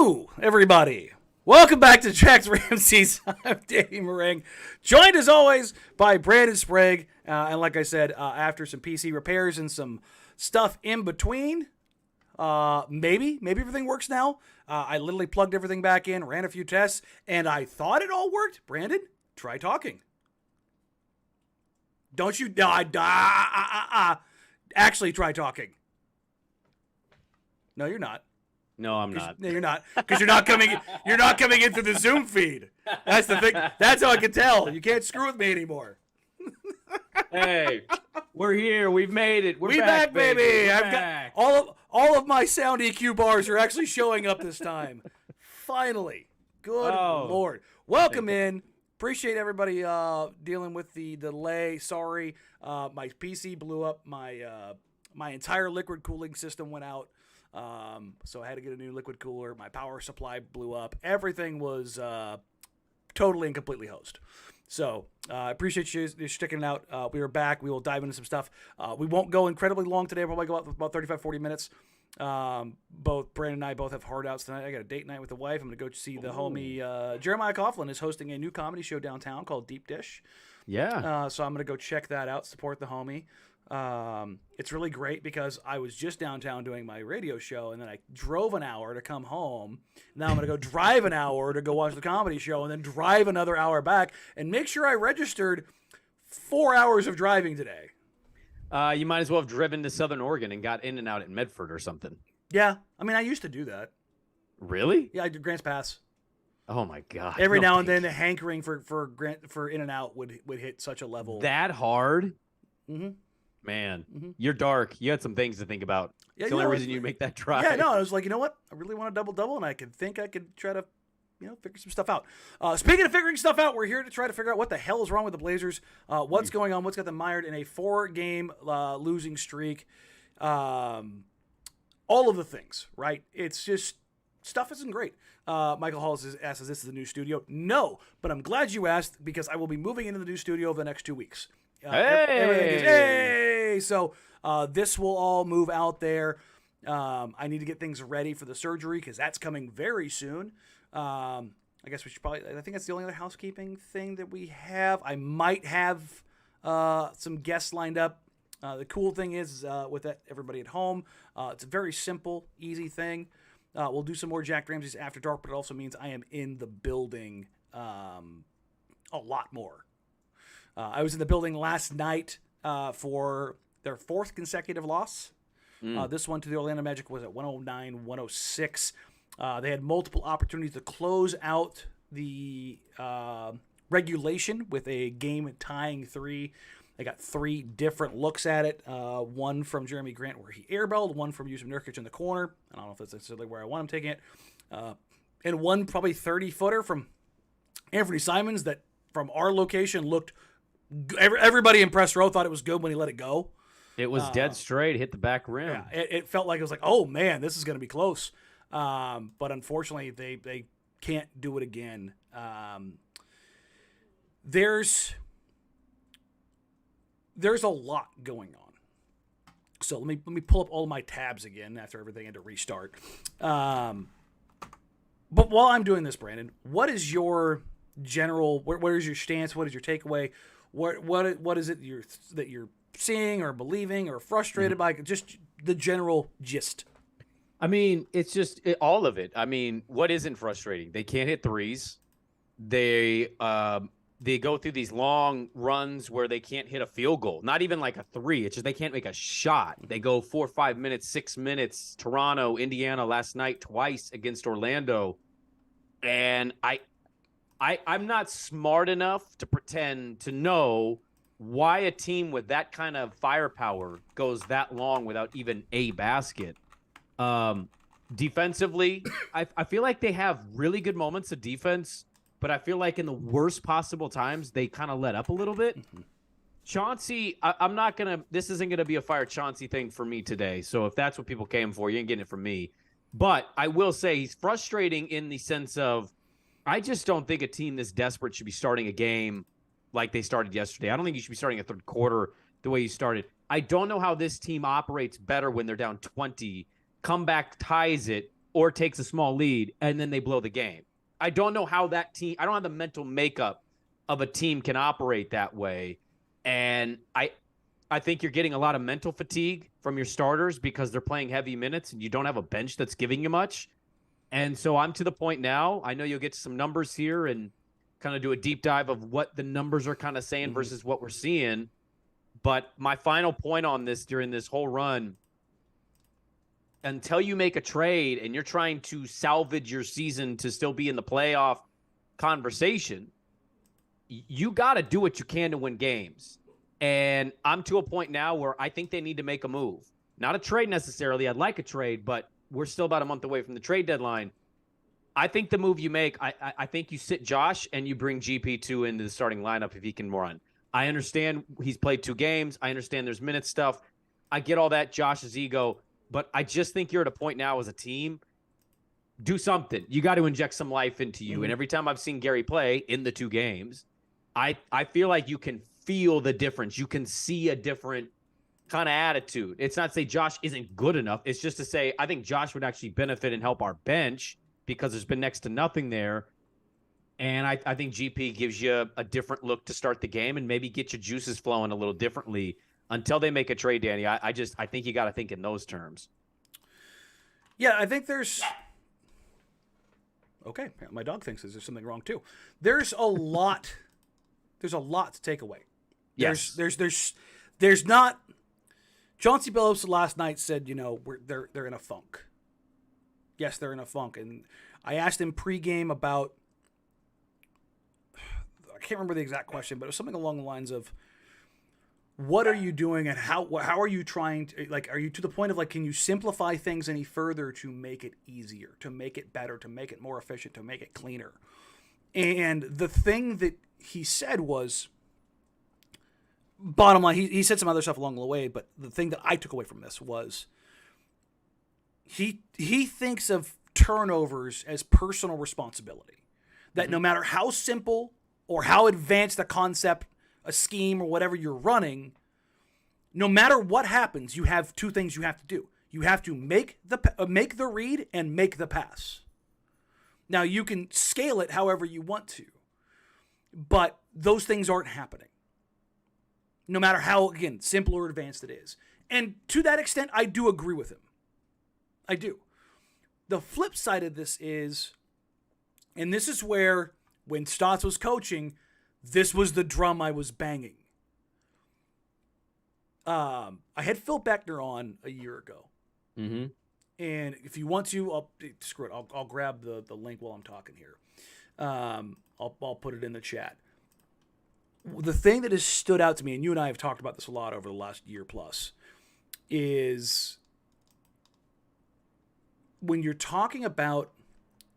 Hello, everybody. Welcome back to Jack's Ramsays. I'm Danny Meringue, joined as always by Brandon Sprague. And like I said, after some PC repairs and some stuff in between, maybe everything works now. I literally plugged everything back in, ran a few tests, and I thought it all worked. Brandon, try talking. Don't you actually try talking. No, you're not. No, I'm not. No, you're not, because you're not coming. You're not coming into the Zoom feed. That's the thing. That's how I can tell. You can't screw with me anymore. Hey, we're here. We've made it. We're back, baby. We're I've back. got all of my sound EQ bars are actually showing up this time. Finally, good Lord. Welcome in. Appreciate everybody dealing with the delay. Sorry, my PC blew up. My entire liquid cooling system went out. So I had to get a new liquid cooler. My power supply blew up. Everything was totally and completely hosed. So I appreciate you sticking it out. We are back. We will dive into some stuff. We won't go incredibly long today. We'll probably go out for about 35, 40 minutes. Both Brandon and I both have hard outs tonight. I got a date night with the wife. I'm going to go see the homie Jeremiah Coughlin is hosting a new comedy show downtown called Deep Dish. Yeah. So I'm going to go check that out, support the homie. It's really great because I was just downtown doing my radio show, and then I drove an hour to come home. Now I'm going to go drive an hour to go watch the comedy show, and then drive another hour back and make sure I registered 4 hours of driving today. You might as well have driven to Southern Oregon and got in and out at Medford or something. Yeah. I mean, I used to do that. Really? Yeah, I did Grants Pass. Oh my God. Every now and then the hankering for in and out would hit such a level. That hard? Mm-hmm. Man, You're dark. You had some things to think about. Yeah, it's the only reason you make that drive. Yeah, no, I was like, you know what? I really want a double-double, and I could try to, figure some stuff out. Speaking of figuring stuff out, we're here to try to figure out what the hell is wrong with the Blazers, what's going on, what's got them mired in a 4-game losing streak, all of the things, right? It's just, stuff isn't great. Michael Hall asks, is this the new studio? No, but I'm glad you asked, because I will be moving into the new studio over the next 2 weeks. Hey! So this will all move out there. I need to get things ready for the surgery because that's coming very soon. I guess we should I think that's the only other housekeeping thing that we have. I might have some guests lined up. The cool thing is with everybody at home, it's a very simple, easy thing. We'll do some more Jack Ramsays after dark, but it also means I am in the building a lot more. I was in the building last night for their 4th consecutive loss. This one to the Orlando Magic was at 109-106. They had multiple opportunities to close out the regulation with a game-tying 3. They got 3 different looks at it. One from Jeremy Grant where he airballed, one from Yusuf Nurkic in the corner. I don't know if that's necessarily where I want him taking it. And one probably 30-footer from Anthony Simons that from our location looked. Everybody in press row thought it was good when he let it go. It was dead straight, hit the back rim. Yeah, it felt like it was like, oh man, this is going to be close. But unfortunately, they can't do it again. There's a lot going on. So let me pull up all my tabs again after everything had to restart. But while I'm doing this, Brandon, what is your general? Where is your stance? What is your takeaway? What is it that you're seeing or believing or frustrated by? Just the general gist. I mean, it's just all of it. I mean, what isn't frustrating? They can't hit threes. They go through these long runs where they can't hit a field goal. Not even like a 3. It's just they can't make a shot. They go 4 or 5 minutes, 6 minutes. Toronto, Indiana last night twice against Orlando, and I'm not smart enough to pretend to know why a team with that kind of firepower goes that long without even a basket. Defensively, I feel like they have really good moments of defense, but I feel like in the worst possible times, they kind of let up a little bit. Chauncey, this isn't going to be a fire Chauncey thing for me today. So if that's what people came for, you ain't getting it from me. But I will say he's frustrating in the sense of, I just don't think a team this desperate should be starting a game like they started yesterday. I don't think you should be starting a third quarter the way you started. I don't know how this team operates better when they're down 20, comeback ties it, or takes a small lead, and then they blow the game. I don't know how that team – I don't have the mental makeup of a team can operate that way. And I think you're getting a lot of mental fatigue from your starters because they're playing heavy minutes and you don't have a bench that's giving you much. And so I'm to the point now. I know you'll get to some numbers here and kind of do a deep dive of what the numbers are kind of saying versus what we're seeing. But my final point on this during this whole run, until you make a trade and you're trying to salvage your season to still be in the playoff conversation, you got to do what you can to win games. And I'm to a point now where I think they need to make a move. Not a trade necessarily. I'd like a trade, but we're still about a month away from the trade deadline. I think the move you make, I think you sit Josh and you bring GP2 into the starting lineup if he can run. I understand he's played 2 games. I understand there's minute stuff. I get all that, Josh's ego. But I just think you're at a point now as a team, do something. You got to inject some life into you. And every time I've seen Gary play in the 2 games, I feel like you can feel the difference. You can see a different kind of attitude. It's not to say Josh isn't good enough. It's just to say I think Josh would actually benefit and help our bench because there's been next to nothing there. And I think GP gives you a different look to start the game and maybe get your juices flowing a little differently. Until they make a trade, Danny, I think you got to think in those terms. Yeah, I think there's... Okay, my dog thinks there's something wrong too. There's a lot to take away. Yes. There's not... Chauncey Billups last night said, they're in a funk. Yes, they're in a funk. And I asked him pregame about... I can't remember the exact question, but it was something along the lines of, what are you doing and how are you trying to, are you to the point of, can you simplify things any further to make it easier, to make it better, to make it more efficient, to make it cleaner? And the thing that he said was, bottom line, he said some other stuff along the way, but the thing that I took away from this was he thinks of turnovers as personal responsibility. That no matter how simple or how advanced a concept, a scheme, or whatever you're running, no matter what happens, you have 2 things you have to do. You have to make the read and make the pass. Now, you can scale it however you want to, but those things aren't happening. No matter how, again, simple or advanced it is. And to that extent, I do agree with him. I do. The flip side of this is, and this is where, when Stotts was coaching, this was the drum I was banging. I had Phil Beckner on a year ago. Mm-hmm. And if you want to, screw it. I'll grab the link while I'm talking here. I'll put it in the chat. The thing that has stood out to me, and you and I have talked about this a lot over the last year plus, is when you're talking about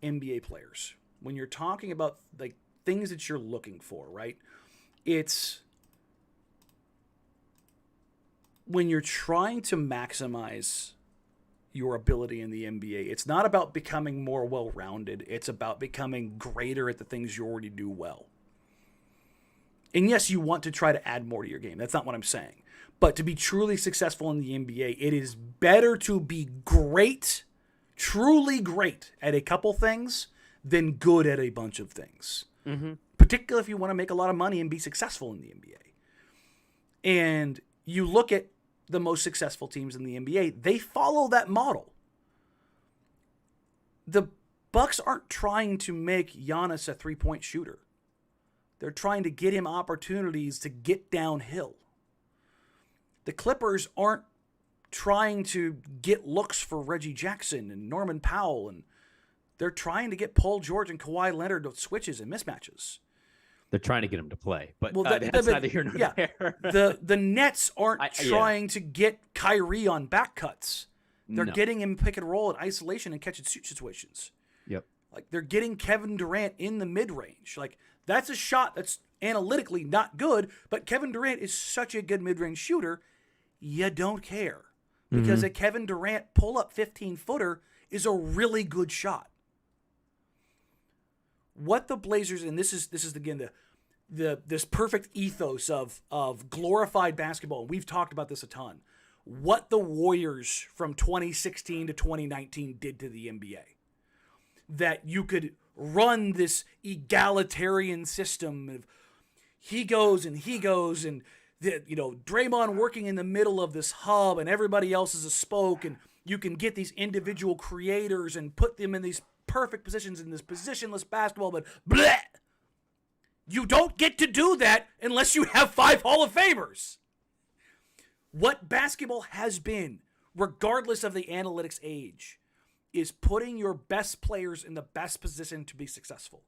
NBA players, when you're talking about things that you're looking for, right? It's when you're trying to maximize your ability in the NBA, it's not about becoming more well-rounded. It's about becoming greater at the things you already do well. And yes, you want to try to add more to your game. That's not what I'm saying. But to be truly successful in the NBA, it is better to be great, truly great at a couple things than good at a bunch of things. Mm-hmm. Particularly if you want to make a lot of money and be successful in the NBA. And you look at the most successful teams in the NBA, they follow that model. The Bucks aren't trying to make Giannis a three-point shooter. They're trying to get him opportunities to get downhill. The Clippers aren't trying to get looks for Reggie Jackson and Norman Powell, and they're trying to get Paul George and Kawhi Leonard to switches and mismatches. They're trying to get him to play, but that's neither here nor there. The Nets aren't trying to get Kyrie on back cuts. They're getting him pick and roll in isolation and catch and shoot situations. Yep. They're getting Kevin Durant in the mid-range. That's a shot that's analytically not good, but Kevin Durant is such a good mid-range shooter, you don't care. Because a Kevin Durant pull-up 15-footer is a really good shot. What the Blazers, and this is again this perfect ethos of glorified basketball, and we've talked about this a ton. what the Warriors from 2016 to 2019 did to the NBA. That you could run this egalitarian system of he goes and Draymond working in the middle of this hub and everybody else is a spoke, and you can get these individual creators and put them in these perfect positions in this positionless basketball, but bleh! You don't get to do that unless you have 5 Hall of Famers. What basketball has been, regardless of the analytics age, is putting your best players in the best position to be successful.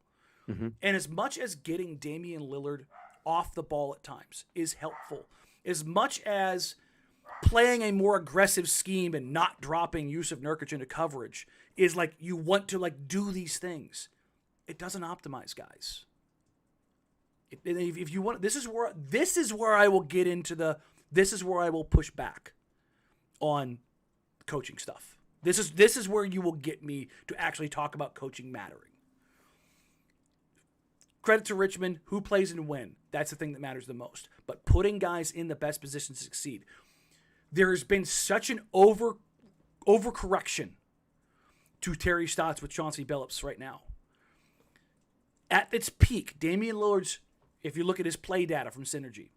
Mm-hmm. And as much as getting Damian Lillard off the ball at times is helpful, as much as playing a more aggressive scheme and not dropping Yusuf Nurkic into coverage is like you want to like do these things, it doesn't optimize, guys. If you want, this is where I will get into this is where I will push back on coaching stuff. This is where you will get me to actually talk about coaching mattering. Credit to Richmond, who plays and when. That's the thing that matters the most. But putting guys in the best position to succeed. There has been such an overcorrection to Terry Stotts with Chauncey Billups right now. At its peak, Damian Lillard's, if you look at his play data from Synergy,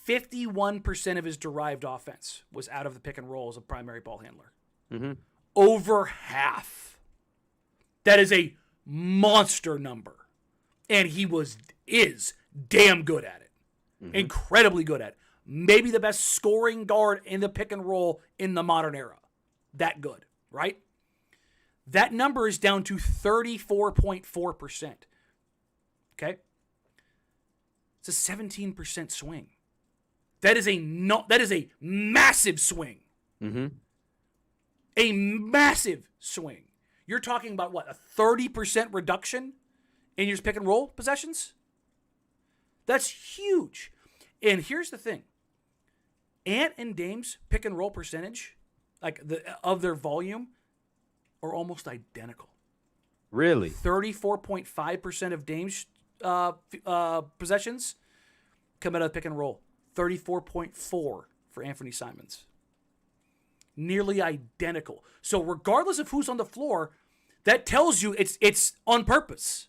51% of his derived offense was out of the pick and roll as a primary ball handler. Mm-hmm. Over half. That is a monster number. And he is damn good at it. Mm-hmm. Incredibly good at it. Maybe the best scoring guard in the pick and roll in the modern era. That good, right? That number is down to 34.4%. Okay? It's a 17% swing. That is a massive swing. Mm-hmm. A massive swing. You're talking about what, a 30% reduction in your pick and roll possessions? That's huge. And here's the thing. Ant and Dame's pick and roll percentage, of their volume, are almost identical. Really? 34.5% of Dame's possessions come out of pick and roll. 34.4 for Anthony Simons. Nearly identical. So regardless of who's on the floor, that tells you it's on purpose.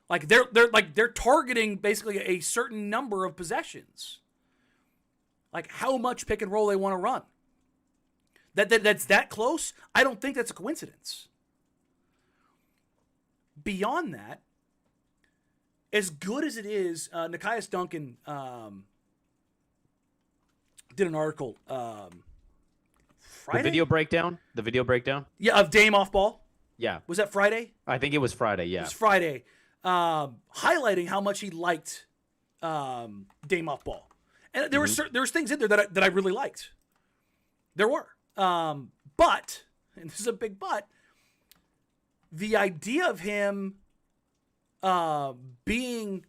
Like they're targeting basically a certain number of possessions. Like how much pick and roll they want to run. That's that close? I don't think that's a coincidence. Beyond that, as good as it is, Nikias Duncan did an article Friday? The video breakdown? Yeah, of Dame off ball. Yeah. Was that Friday? I think it was Friday, yeah. It was Friday. Highlighting how much he liked Dame off ball. And there was things in there that I really liked. There were. But, and this is a big but, the idea of him being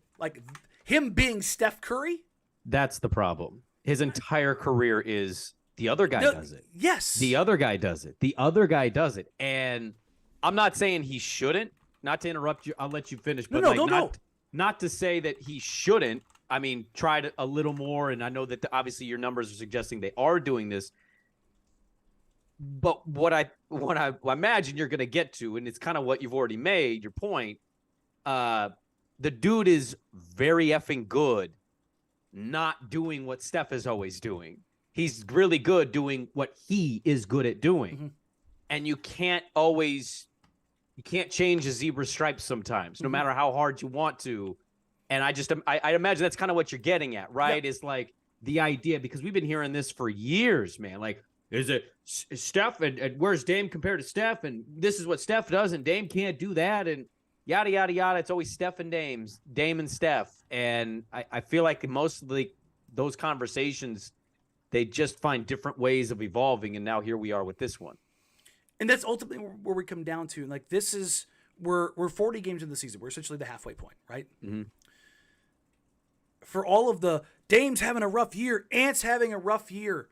Steph Curry. That's the problem. His entire career is the other guy does it. Yes. The other guy does it. The other guy does it. And I'm not saying he shouldn't. Not to interrupt you. I'll let you finish. But not to say that he shouldn't. I mean, tried a little more. And I know that obviously your numbers are suggesting they are doing this. But what I imagine you're going to get to, and it's kind of what you've already made, your point, the dude is very effing good not doing what Steph is always doing. He's really good doing what he is good at doing. Mm-hmm. And you can't change a zebra stripe sometimes, no matter how hard you want to. And I imagine that's kind of what you're getting at, right? Yep. Is like the idea, because we've been hearing this for years, man. Like, is it Steph and where's Dame compared to Steph? And this is what Steph does, and Dame can't do that, and yada, yada, yada. It's always Steph and Dame and Steph. And I feel like most of those conversations, they just find different ways of evolving, and now here we are with this one. And that's ultimately where we come down to. Like, this is, we're 40 games in the season. We're essentially the halfway point, right? Mm-hmm. For all of the Dame's having a rough year, Ant's having a rough year,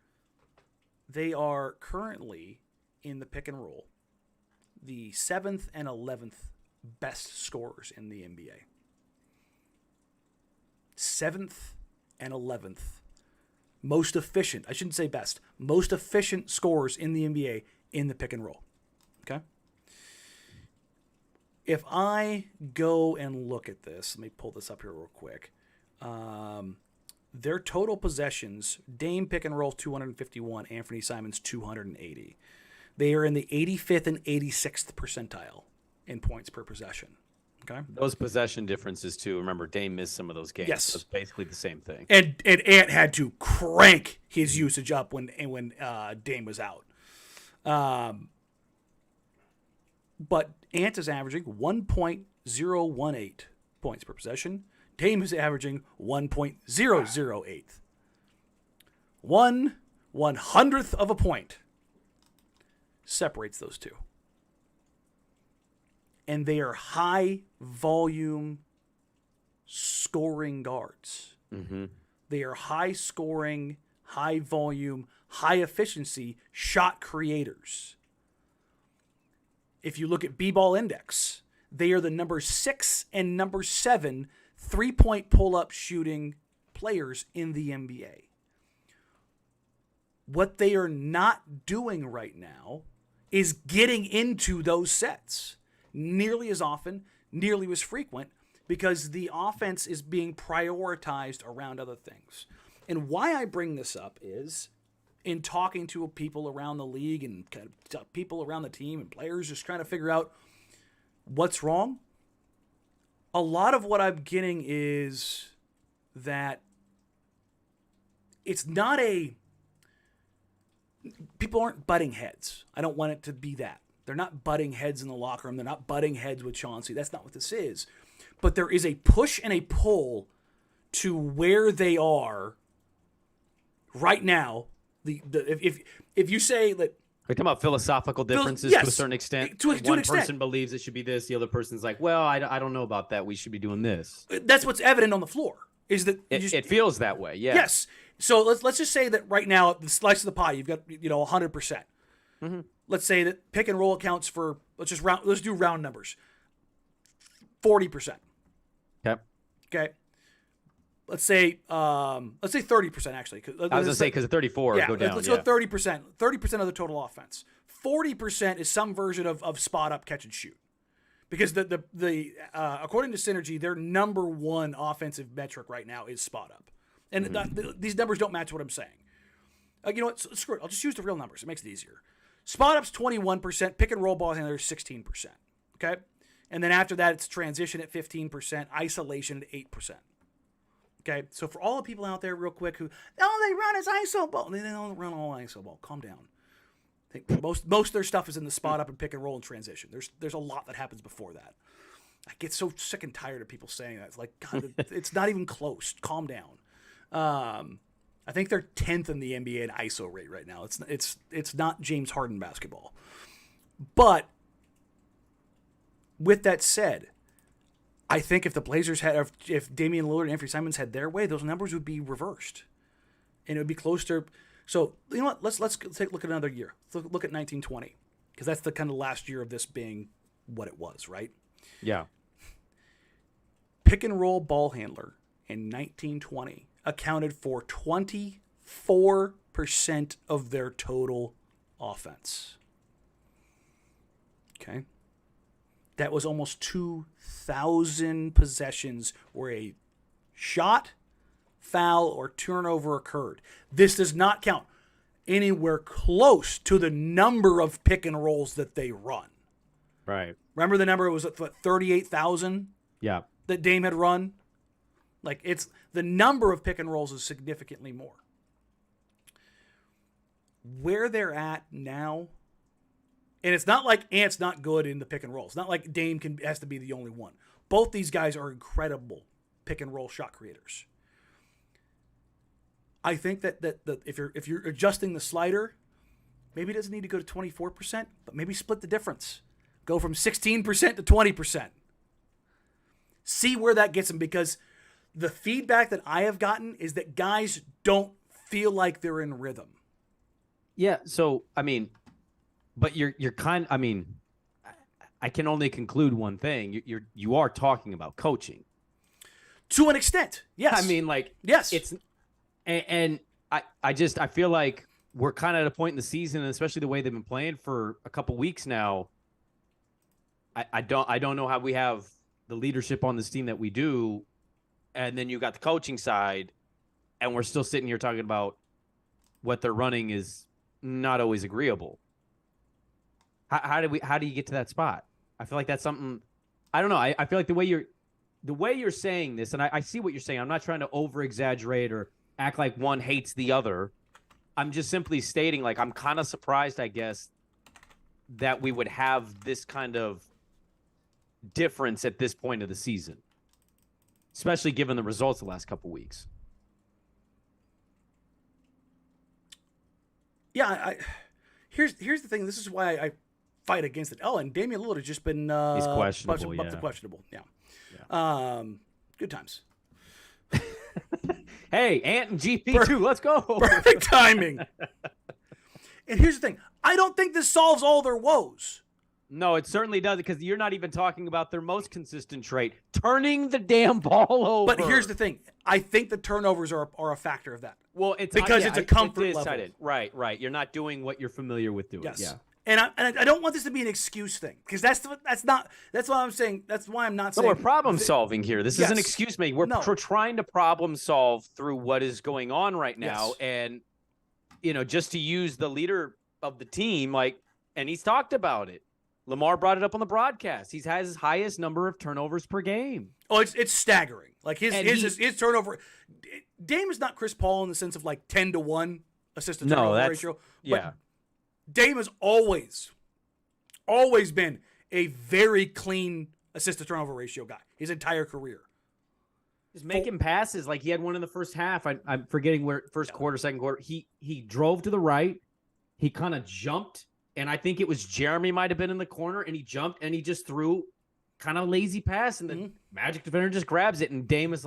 they are currently in the pick and roll the 7th and 11th best scorers in the NBA. 7th and 11th most efficient, I shouldn't say best, most efficient scorers in the NBA in the pick and roll. Okay? If I go and look at this, let me pull this up here real quick. Their total possessions, Dame pick and roll 251, Anthony Simons 280. They are in the 85th and 86th percentile in points per possession. Okay. Those possession differences too. Remember, Dame missed some of those games. Yes. So it's basically the same thing. And Ant had to crank his usage up when Dame was out. But Ant is averaging 1.018 points per possession. Dame is averaging 1.008. 1/100th of a point separates those two. And they are high volume scoring guards. Mm-hmm. They are high scoring, high volume, high efficiency shot creators. If you look at B-ball index, they are the number 6 and number 7 3-point pull-up shooting players in the NBA. What they are not doing right now is getting into those sets nearly as often, nearly as frequent, because the offense is being prioritized around other things. And why I bring this up is in talking to people around the league and kind of people around the team and players just trying to figure out what's wrong. A lot of what I'm getting is that it's not people aren't butting heads. I don't want it to be that. They're not butting heads in the locker room. They're not butting heads with Chauncey. That's not what this is. But there is a push and a pull to where they are right now. If you say that we're talking about philosophical differences yes, to a certain extent. To one an extent. person believes it should be this. The other person's like, well, I don't know about that. We should be doing this. That's what's evident on the floor. Is that it feels that way? Yeah. Yes. So let's just say that right now, the slice of the pie, you've got 100%. Mm-hmm. Let's say that pick and roll accounts for let's do round numbers. 40%. Okay. Okay. Let's say 30% actually. I was gonna say because 34 yeah, go down. Let's go 30%. 30% of the total offense. 40% is some version of spot up, catch and shoot. Because the according to Synergy, their number one offensive metric right now is spot up, and these numbers don't match what I'm saying. You know what? Screw it. I'll just use the real numbers. It makes it easier. Spot up's 21%. Pick and roll ball handler is 16%. Okay, and then after that, it's transition at 15%. Isolation at 8%. Okay, so for all the people out there, real quick, who they run as ISO ball. They don't run all ISO ball. Calm down. I think most of their stuff is in the spot up and pick and roll and transition. There's a lot that happens before that. I get so sick and tired of people saying that. It's like, God, it's not even close. Calm down. I think they're 10th in the NBA in ISO rate right now. It's not James Harden basketball. But with that said, I think if the Blazers if Damian Lillard and Anthony Simons had their way, those numbers would be reversed, and it would be close to. So you know what? Let's take a look at another year. Let's look at 1920, because that's the kind of last year of this being what it was, right? Yeah. Pick and roll ball handler in 1920 accounted for 24% of their total offense. Okay. That was almost 2,000 possessions where a shot, foul, or turnover occurred. This does not count anywhere close to the number of pick and rolls that they run. Right. Remember the number? It was 38,000? Yeah. That Dame had run? Like, it's the number of pick and rolls is significantly more. Where they're at now, and it's not like Ant's not good in the pick and roll. It's not like Dame has to be the only one. Both these guys are incredible pick and roll shot creators. I think that if you're adjusting the slider, maybe it doesn't need to go to 24%, but maybe split the difference. Go from 16% to 20%. See where that gets them, because the feedback that I have gotten is that guys don't feel like they're in rhythm. Yeah, so I mean, but you're kind. I mean, I can only conclude one thing. You are talking about coaching to an extent. Yes, I mean, like, yes, it's and I feel like we're kind of at a point in the season, and especially the way they've been playing for a couple weeks now. I don't know how we have the leadership on this team that we do, and then you got the coaching side, and we're still sitting here talking about what they're running is not always agreeable. How do you get to that spot? I feel like that's something. I don't know. I feel like the way you're saying this, and I see what you're saying. I'm not trying to over exaggerate or act like one hates the other. I'm just simply stating, like, I'm kind of surprised, I guess, that we would have this kind of difference at this point of the season, especially given the results the last couple weeks. Yeah, here's the thing. This is why I fight against it. Oh, and Damian Lillard has just been he's questionable. Up to questionable. Yeah. Good times. Hey, Ant and GP too. Let's go. Perfect timing. And here's the thing. I don't think this solves all their woes. No, it certainly does, because you're not even talking about their most consistent trait, turning the damn ball over. But here's the thing. I think the turnovers are a factor of that. Well, it's because it's a comfort level. Right. You're not doing what you're familiar with doing. Yes. Yeah. And I don't want this to be an excuse thing, because that's what I'm saying. That's why I'm not saying. No, we're problem solving here. This isn't excuse making. We're trying to problem solve through what is going on right now, and just to use the leader of the team, and he's talked about it. Lamar brought it up on the broadcast. He's has his highest number of turnovers per game. Oh, it's staggering. Like his turnover. Dame is not Chris Paul in the sense of 10-to-1 assist to turnover ratio. But Dame has always been a very clean assist to turnover ratio guy his entire career. Just making passes. Like, he had one in the first half. I'm forgetting where, first quarter, second quarter. He drove to the right. He kind of jumped, and I think it was Jeremy might have been in the corner, and he jumped, and he just threw kind of lazy pass, and the Magic defender just grabs it, and Dame is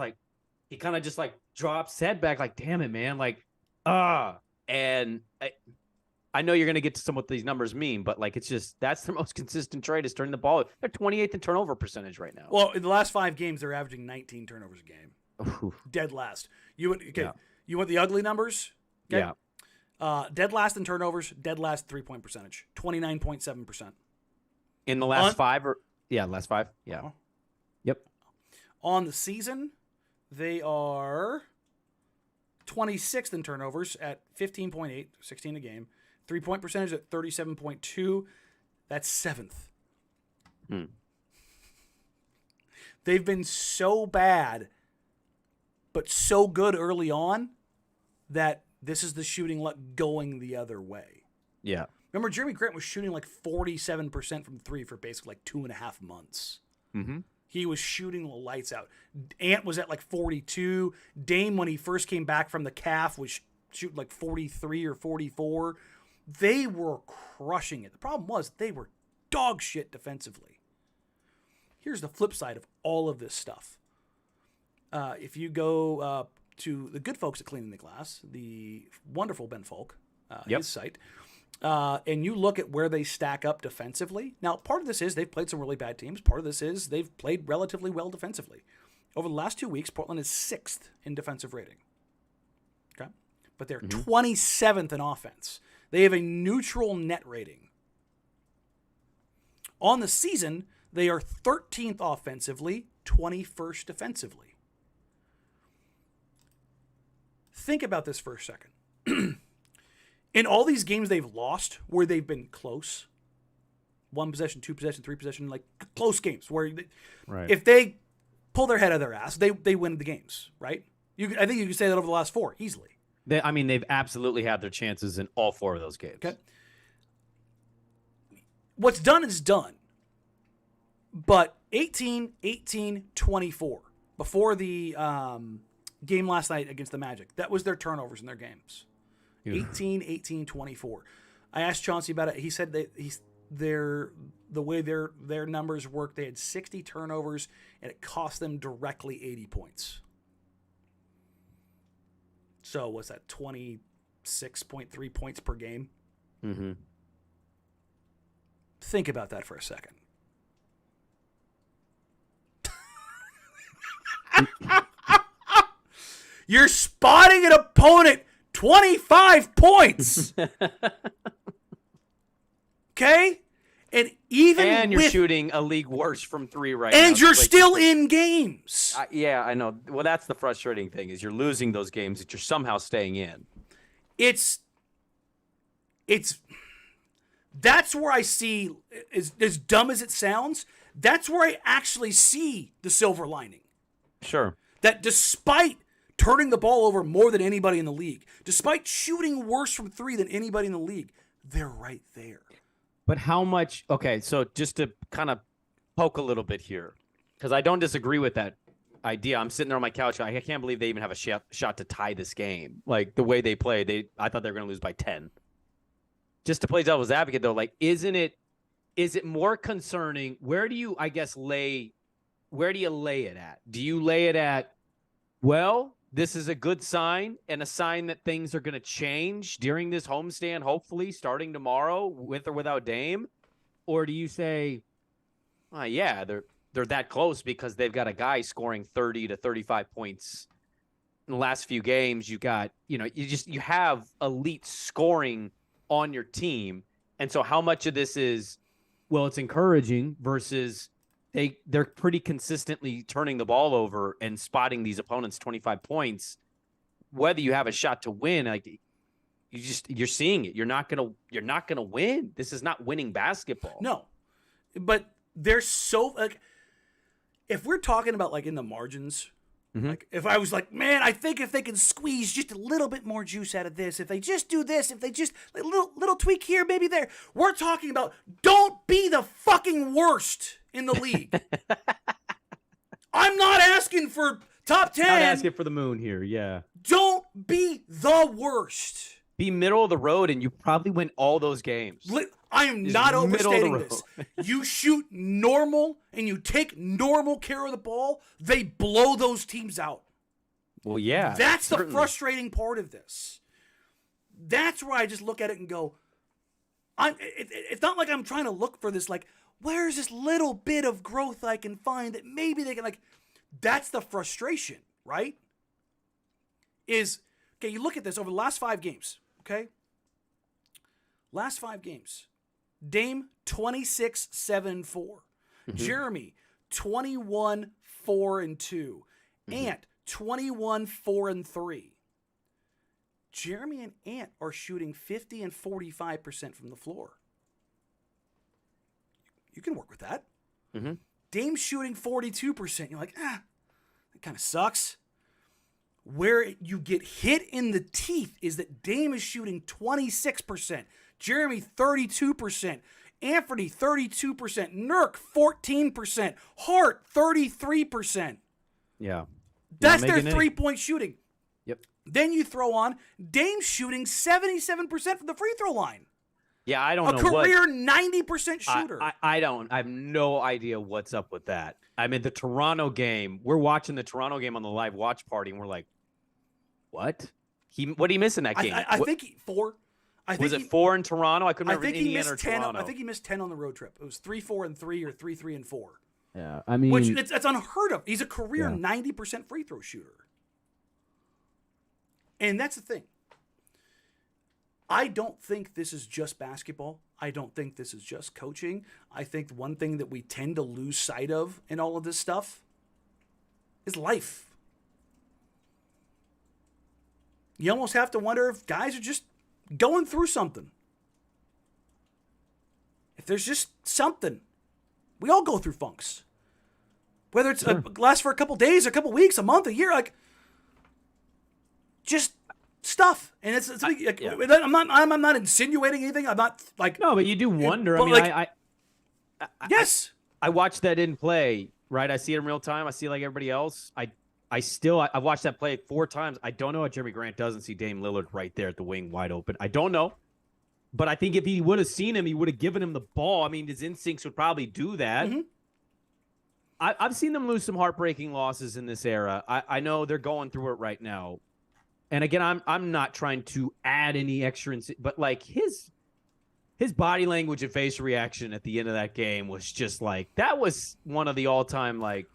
he kind of just drops his head back, damn it, man, and I know you're going to get to some what these numbers mean, but it's just, that's their most consistent trait is turning the ball. They're 28th in turnover percentage right now. Well, in the last 5 games, they're averaging 19 turnovers a game. Oof. Dead last. You want the ugly numbers? Okay. Yeah. Dead last in turnovers, dead last 3-point percentage, 29.7%. In the last 5 last 5. Yeah. Uh-huh. Yep. On the season, they are 26th in turnovers at 15.8, 16 a game. 3-point percentage at 37.2. That's 7th. They've been so bad, but so good early on that this is the shooting luck going the other way. Yeah. Remember, Jeremy Grant was shooting 47% from 3 for basically 2.5 months. Mm-hmm. He was shooting the lights out. Ant was at 42. Dame, when he first came back from the calf, was shooting 43 or 44. They were crushing it. The problem was they were dog shit defensively. Here's the flip side of all of this stuff. If you go to the good folks at Cleaning the Glass, the wonderful Ben Folk, his site, and you look at where they stack up defensively. Now, part of this is they've played some really bad teams. Part of this is they've played relatively well defensively. Over the last 2 weeks, Portland is 6th in defensive rating. Okay? But they're 27th in offense. They have a neutral net rating. On the season, they are 13th offensively, 21st defensively. Think about this for a second. In all these games they've lost, where they've been close, 1 possession, 2 possession, 3 possession, close games, where if they pull their head out of their ass, they win the games, right? I think you can say that over the last 4 easily. They've absolutely had their chances in all 4 of those games. Okay. What's done is done. But 18, 18, 24, before the game last night against the Magic, that was their turnovers in their games. 18, 18, 24. I asked Chauncey about it. He said that the way their numbers work, they had 60 turnovers, and it cost them directly 80 points. So what's that, 26.3 points per game? Mm-hmm. Think about that for a second. You're spotting an opponent 25 points. Okay? And you're shooting a league worst from 3 right now. And you're still in games. Yeah, I know. Well, that's the frustrating thing is you're losing those games that you're somehow staying in. It's that's where I see, as dumb as it sounds, that's where I actually see the silver lining. Sure. That despite turning the ball over more than anybody in the league, despite shooting worse from 3 than anybody in the league, they're right there. But how much? Okay, so just to kind of poke a little bit here, because I don't disagree with that idea. I'm sitting there on my couch. I can't believe they even have a shot to tie this game. Like the way they play, I thought they were going to lose by 10. Just to play devil's advocate, though, like, is it more concerning? Where do you lay it at? Do you lay it at, well, this is a good sign and a sign that things are going to change during this homestand, hopefully starting tomorrow with or without Dame? Or do you say, yeah, they're that close because they've got a guy scoring 30 to 35 points in the last few games. You got, you have elite scoring on your team. And so how much of this is, well, it's encouraging versus they're pretty consistently turning the ball over and spotting these opponents 25 points. Whether you have a shot to win, like you're seeing it. You're not gonna win. This is not winning basketball. No, but they're so like, if we're talking about like in the margins, like if I was like, man, I think if they can squeeze just a little bit more juice out of this, if they just do this, if they just like, little tweak here, maybe there, we're talking about don't be the fucking worst in the league. I'm not asking for top 10. Not asking for the moon here, yeah. Don't be the worst. Be middle of the road, and you probably win all those games. I am not overstating this. You shoot normal, and you take normal care of the ball, they blow those teams out. Well, yeah. That's certainly the frustrating part of this. That's where I just look at it and go, it's not like I'm trying to look for this, like, where's this little bit of growth I can find that maybe they can, like, that's the frustration, right? Okay, you look at this over the last 5 games, okay? Last 5 games. Dame, 26-7-4. Jeremy, 21-4-2. Ant, 21-4-3. Jeremy and Ant are shooting 50 and 45% from the floor. You can work with that. Dame's shooting 42%. You're like, that kind of sucks. Where you get hit in the teeth is that Dame is shooting 26%, Jeremy 32%, Anthony 32%, Nurk 14%, Hart 33%. Yeah. That's their 3-point shooting. Yep. Then you throw on Dame shooting 77% from the free throw line. Yeah, I don't know. A career 90% shooter. I have no idea what's up with that. I mean, the Toronto game, we're watching the Toronto game on the live watch party, and we're like, what? What did he miss in that game? I think 4. Was it 4 in Toronto? I couldn't remember Indiana or Toronto. I think he missed 10 on the road trip. It was 3-4-3 or 3-3-4. Yeah, I mean, which that's unheard of. He's a career 90% free throw shooter, and that's the thing. I don't think this is just basketball. I don't think this is just coaching. I think one thing that we tend to lose sight of in all of this stuff is life. You almost have to wonder if guys are just going through something. If there's just something. We all go through funks. Whether it's lasts for a couple days, a couple weeks, a month, a year, like just stuff. And I'm not insinuating anything. I'm not like no, but you do wonder. I mean, like, yes. I watched that in play, right? I see it in real time. I see it like everybody else. I've watched that play 4 times. I don't know how Jeremy Grant doesn't see Dame Lillard right there at the wing wide open. I don't know. But I think if he would have seen him, he would have given him the ball. I mean, his instincts would probably do that. I've seen them lose some heartbreaking losses in this era. I know they're going through it right now. And again, I'm not trying to add any extra, but like his body language and face reaction at the end of that game was just like, that was one of the all-time, like,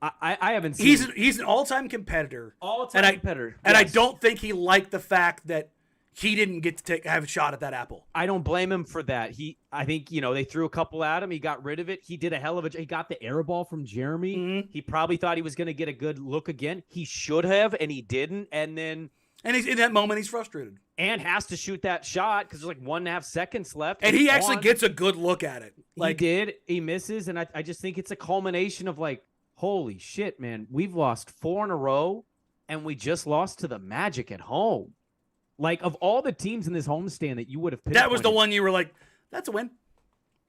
I haven't seen. He's an all-time competitor. All-time competitor. And I Yes. don't think he liked the fact that he didn't get to have a shot at that apple. I don't blame him for that. I think, they threw a couple at him. He got rid of it. He did a hell of a job. He got the air ball from Jeremy. Mm-hmm. He probably thought he was going to get a good look again. He should have, and he didn't. And he's in that moment, he's frustrated. And has to shoot that shot because there's like 1.5 seconds left. And he actually gets a good look at it. He did. He misses. And I just think it's a culmination of like, holy shit, man. We've lost 4 in a row, and we just lost to the Magic at home. Like, of all the teams in this homestand that you would have picked, that was the one you were like, that's a win.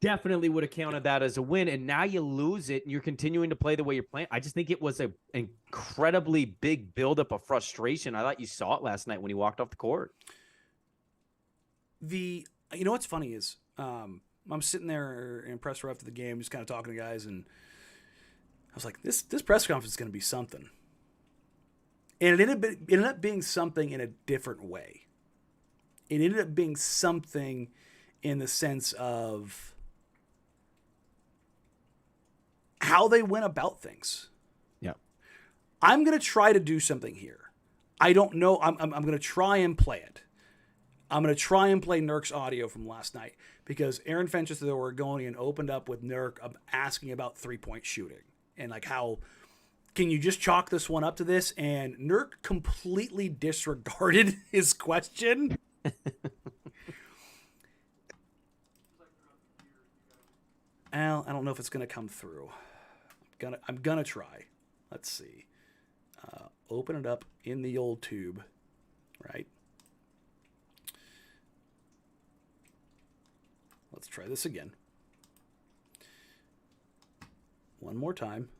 Definitely would have counted that as a win. And now you lose it, and you're continuing to play the way you're playing. I just think it was an incredibly big buildup of frustration. I thought you saw it last night when he walked off the court. You know what's funny is I'm sitting there in press row after the game, just kind of talking to guys, and I was like, this press conference is going to be something. And it ended up being something in a different way. It ended up being something in the sense of how they went about things. Yeah. I'm going to try to do something here. I don't know. I'm going to try and play it. I'm going to try and play Nurk's audio from last night because Aaron Fenches, the Oregonian, opened up with Nurk asking about three-point shooting and like how can you just chalk this one up to this? And Nurk completely disregarded his question. Al, I don't know if it's going to come through. I'm gonna try. Let's see. Open it up in the old tube, right? Let's try this again. One more time.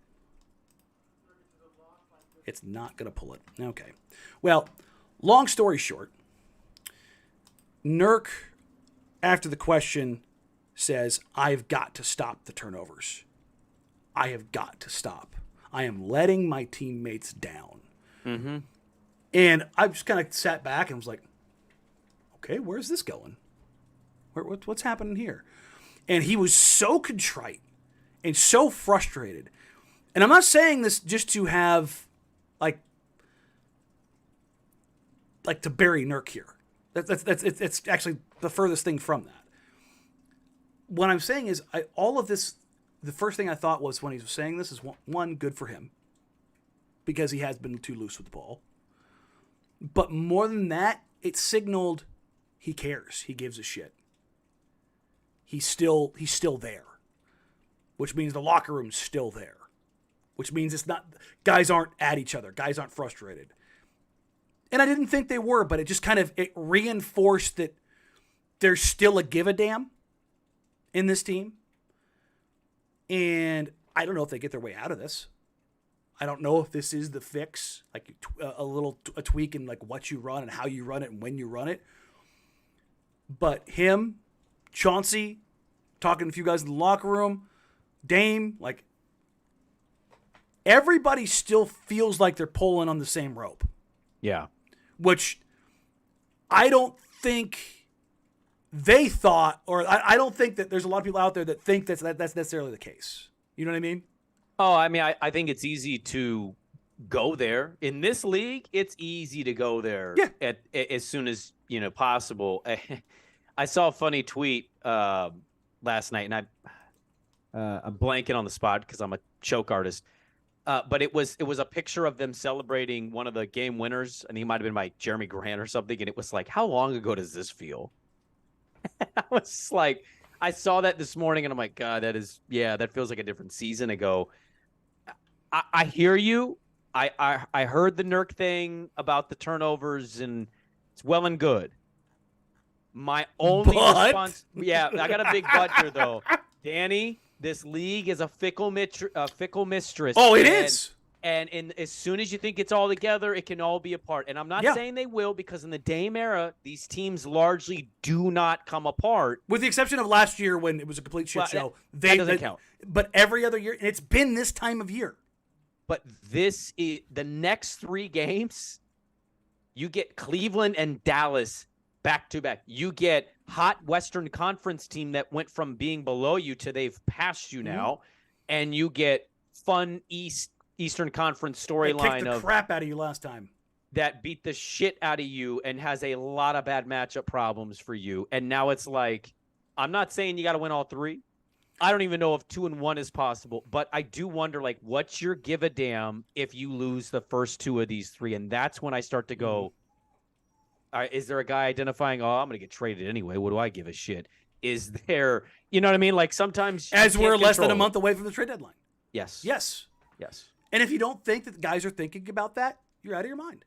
It's not going to pull it. Okay. Well, long story short, Nurk, after the question, says, I've got to stop the turnovers. I have got to stop. I am letting my teammates down. Mm-hmm. And I just kind of sat back and was like, okay, where's this going? What's happening here? And he was so contrite and so frustrated. And I'm not saying this just to have, like to bury Nurk here. It's actually the furthest thing from that. What I'm saying is, all of this, the first thing I thought was when he was saying this is, one, good for him. Because he has been too loose with the ball. But more than that, it signaled he cares. He gives a shit. He's still there. Which means the locker room's still there. Which means it's not, guys aren't at each other. Guys aren't frustrated. And I didn't think they were, but it just kind of, it reinforced that there's still a give a damn in this team. And I don't know if they get their way out of this. I don't know if this is the fix, like a tweak in like what you run and how you run it and when you run it. But him, Chauncey, talking to a few guys in the locker room, Dame, like everybody still feels like they're pulling on the same rope. Yeah. Which I don't think they thought, or I don't think that there's a lot of people out there that think that's necessarily the case. You know what I mean? Oh, I mean, I think it's easy to go there. In this league, it's easy to go there as soon as, possible. I saw a funny tweet last night, and I'm blanking on the spot because I'm a choke artist. But it was a picture of them celebrating one of the game winners, and he might have been like Jeremy Grant or something, and it was like, how long ago does this feel? I was like, I saw that this morning, and I'm like, God, that feels like a different season ago. I hear you. I heard the Nurk thing about the turnovers, and it's well and good. My only response, I got a big but here though, Danny. This league is a fickle mistress. Oh, it is. And as soon as you think it's all together, it can all be apart. And I'm not saying they will, because in the Dame era, these teams largely do not come apart. With the exception of last year when it was a complete shit show. That doesn't count. But every other year, and it's been this time of year. But this is the next 3 games, you get Cleveland and Dallas back to back. You get hot Western Conference team that went from being below you to they've passed you now. And you get fun East Eastern Conference They kicked storyline the of crap out of you last time. that beat the shit out of you and has a lot of bad matchup problems for you. And now it's like, I'm not saying you got to win all three. I don't even know if 2-1 is possible, but I do wonder, like, what's your give a damn if you lose the first two of these three? And that's when I start to go, all right, is there a guy identifying, oh, I'm going to get traded anyway. What do I give a shit? Is there, you know what I mean? Like sometimes As we're less than a it. month away from the trade deadline. Yes. Yes. Yes. And if you don't think that the guys are thinking about that, you're out of your mind.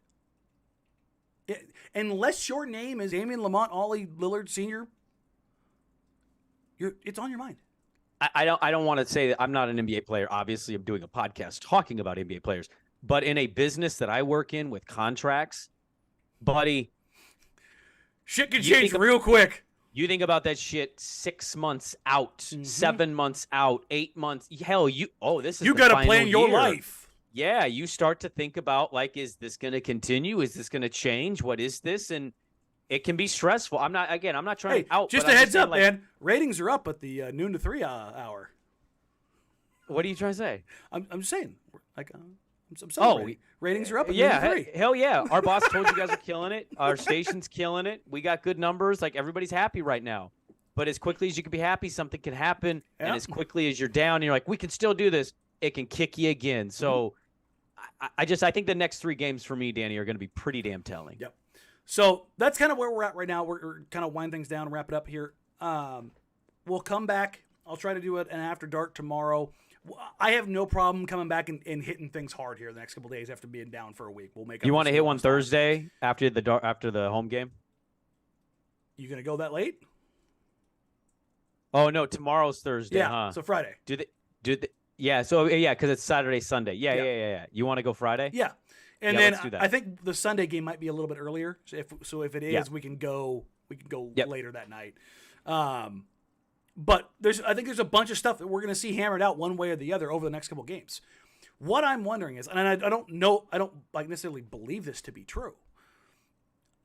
Unless your name is Damian Lamont Ollie Lillard Sr., it's on your mind. I don't want to say that I'm not an NBA player. Obviously, I'm doing a podcast talking about NBA players. But in a business that I work in with contracts, buddy, shit can change real quick. You think about that shit 6 months out, 7 months out, 8 months. Hell, you got to plan your life. Yeah, you start to think about, like, is this going to continue? Is this going to change? What is this? And it can be stressful. I'm not trying to out. Just a heads up, man. Ratings are up at the noon to 3 hour. What are you trying to say? I'm just saying. Like, I'm celebrating. Ratings are up at noon to 3. Hell yeah. Our boss told you guys are killing it. Our station's killing it. We got good numbers. Like, everybody's happy right now. But as quickly as you can be happy, something can happen. Yep. And as quickly as you're down, and you're like, we can still do this. It can kick you again. So I think the next 3 games for me, Danny, are going to be pretty damn telling. Yep. So that's kind of where we're at right now. We're kind of wind things down and wrap it up here. We'll come back. I'll try to do it an after dark tomorrow. I have no problem coming back and hitting things hard here the next couple of days after being down for a week. We'll make. You want to hit one Thursday after the home game? You gonna go that late? Oh no, tomorrow's Thursday. Yeah, huh? So Friday. Do they? Yeah. So yeah, because it's Saturday, Sunday. Yeah. You want to go Friday? Yeah. And then I think the Sunday game might be a little bit earlier. So if it is, we can go later that night. But I think there's a bunch of stuff that we're going to see hammered out one way or the other over the next couple of games. What I'm wondering is, and I don't know, I don't necessarily believe this to be true.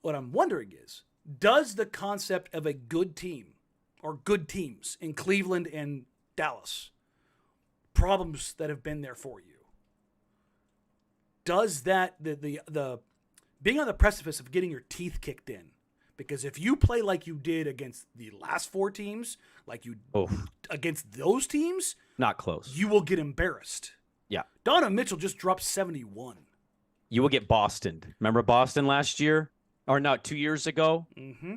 What I'm wondering is, does the concept of a good team or good teams in Cleveland and Dallas, problems that have been there for you, does that the being on the precipice of getting your teeth kicked in? Because if you play like you did against the last 4 teams, like you against those teams, not close, you will get embarrassed. Yeah. Donovan Mitchell just dropped 71. You will get Bostoned. Remember Boston last year? Or not, 2 years ago? Mm-hmm.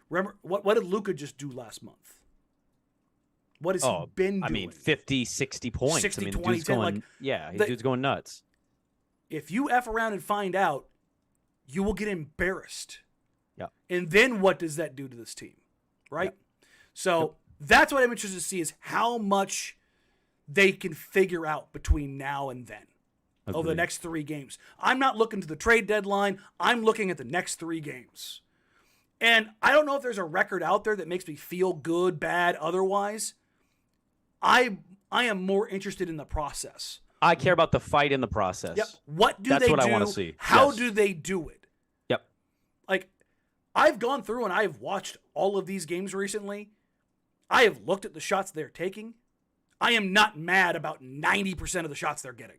Remember, what did Luka just do last month? What has he been doing? I mean, 50, 60 points. 60, I mean, 20, dude's 10, going, dude's going nuts. If you F around and find out, you will get embarrassed. Yeah. And then what does that do to this team? Right? Yep. So that's what I'm interested to see is how much they can figure out between now and then. Agreed. Over the next 3 games. I'm not looking to the trade deadline. I'm looking at the next 3 games. And I don't know if there's a record out there that makes me feel good, bad, otherwise. I am more interested in the process. I care about the fight in the process. Yep. What do That's they what do? I want to see. How do they do it? Yep. Like, I've gone through and I've watched all of these games recently. I have looked at the shots they're taking. I am not mad about 90% of the shots they're getting.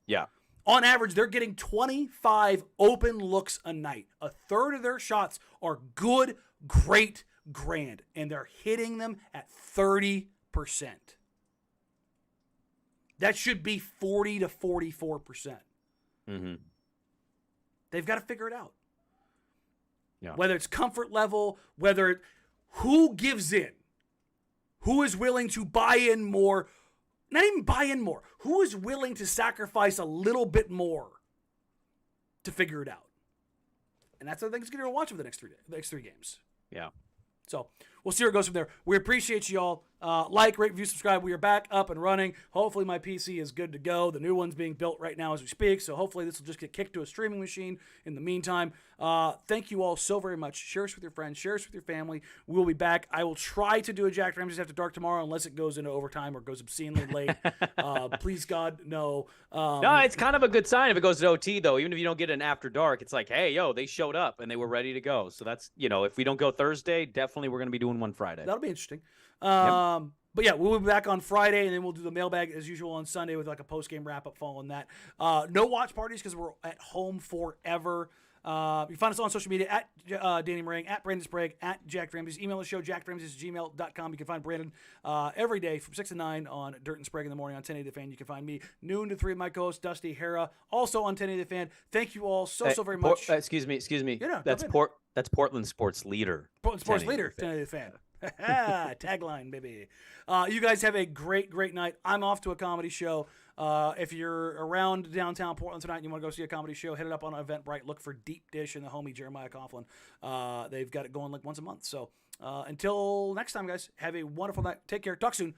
Yeah. On average, they're getting 25 open looks a night. A third of their shots are good, great, grand, and they're hitting them at 30%. That should be 40 to 44%. Mm-hmm. They've got to figure it out. Yeah. Whether it's comfort level, who gives in, who is willing to buy in more, not even buy in more, who is willing to sacrifice a little bit more to figure it out. And that's what I think is going to watch over the next three games. Yeah. So we'll see where it goes from there. We appreciate you all. Like, rate, review, subscribe. We are back up and running. Hopefully my PC is good to go. The new one's being built right now as we speak. So hopefully this will just get kicked to a streaming machine in the meantime. Thank you all so very much. Share us with your friends. Share us with your family. We will be back. I will try to do a Jack Ramsays After Dark tomorrow unless it goes into overtime or goes obscenely late. Please, God, no. No, it's kind of a good sign if it goes to OT, though. Even if you don't get an After Dark, it's like, hey, they showed up and they were ready to go. So that's, if we don't go Thursday, definitely we're going to be doing one Friday. That'll be interesting. Yep. But yeah, we'll be back on Friday, and then we'll do the mailbag as usual on Sunday with like a post-game wrap-up following that. No watch parties because we're at home forever. You can find us on social media at Danny Meringue, at Brandon Sprague, at Jack Ramsays. Email the show, jackramsays@gmail.com. You can find Brandon every day from 6 to 9 on Dirt and Sprague in the morning on 1080 The Fan. You can find me noon to 3 of my co-host, Dusty Hera, also on 1080 The Fan. Thank you all so very much. Excuse me. Yeah, That's Portland sports leader. Portland sports leader, 1080 The Fan. Tagline, baby. You guys have a great night. I'm off to a comedy show. If you're around downtown Portland tonight and you want to go see a comedy show, hit it up on Eventbrite. Look for Deep Dish and the homie Jeremiah Coughlin. They've got it going like once a month. So until next time, guys, have a wonderful night. Take care. Talk soon.